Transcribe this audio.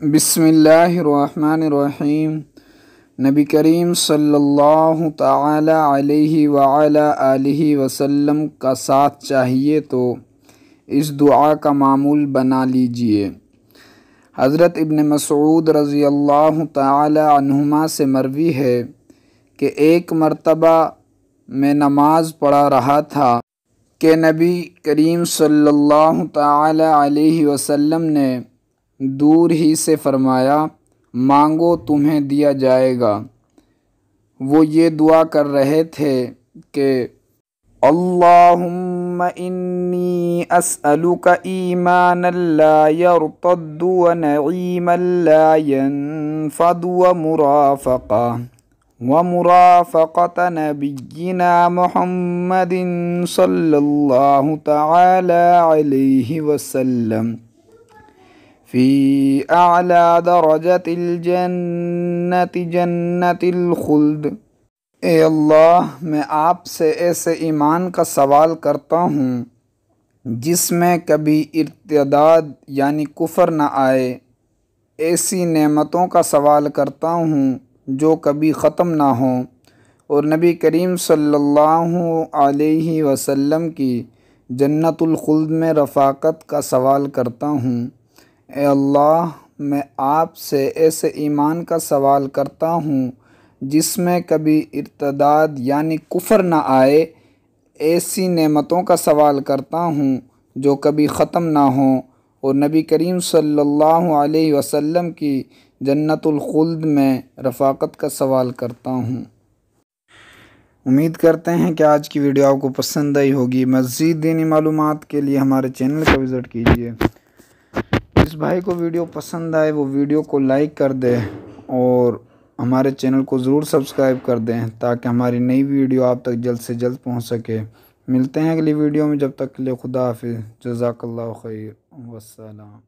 بسم اللہ الرحمن الرحیم۔ نبی کریم صلی اللہ تعالی علیہ وعلی آلہ وسلم کا ساتھ چاہیے تو اس دعا کا معمول بنا لیجئے۔ حضرت ابن مسعود رضی اللہ تعالی عنہما سے مروی ہے کہ ایک مرتبہ میں نماز پڑھا رہا تھا کہ نبی کریم صلی اللہ تعالی علیہ وسلم نے دور ہی سے فرمایا، مانگو تمہیں دیا جائے گا۔ وہ یہ دعا کر رہے تھے کہ اللہم انی اسألک ایمانا لا یرتد ونعیما لا ینفد ومرافقۃ نبینا محمد صلی اللہ تعالی علیہ وسلم فی اعلی درجات الجنت جنت الخلد۔ اے اللہ، میں آپ سے ایسے ایمان کا سوال کرتا ہوں جس میں کبھی ارتداد یعنی کفر نہ آئے، ایسی نعمتوں کا سوال کرتا ہوں جو کبھی ختم نہ ہوں، اور نبی کریم صلی اللہ علیہ وسلم کی جنت الخلد میں رفاقت کا سوال کرتا ہوں۔ اے اللہ، میں آپ سے ایسے ایمان کا سوال کرتا ہوں جس میں کبھی ارتداد یعنی کفر نہ آئے، ایسی نعمتوں کا سوال کرتا ہوں جو کبھی ختم نہ ہوں، اور نبی کریم صلی اللہ علیہ وسلم کی جنت الخلد میں رفاقت کا سوال کرتا ہوں۔ امید کرتے ہیں کہ آج کی ویڈیو آپ کو پسند آئی ہوگی۔ مزید دینی معلومات کے لیے ہمارے چینل کو وزٹ کیجیے۔ جس بھائی کو ویڈیو پسند آئے وہ ویڈیو کو لائک کر دے اور ہمارے چینل کو ضرور سبسکرائب کر دیں تاکہ ہماری نئی ویڈیو آپ تک جلد سے جلد پہنچ سکے۔ ملتے ہیں اگلی ویڈیو میں، جب تک کے لیے خدا حافظ، جزاک اللہ خیر، والسلام۔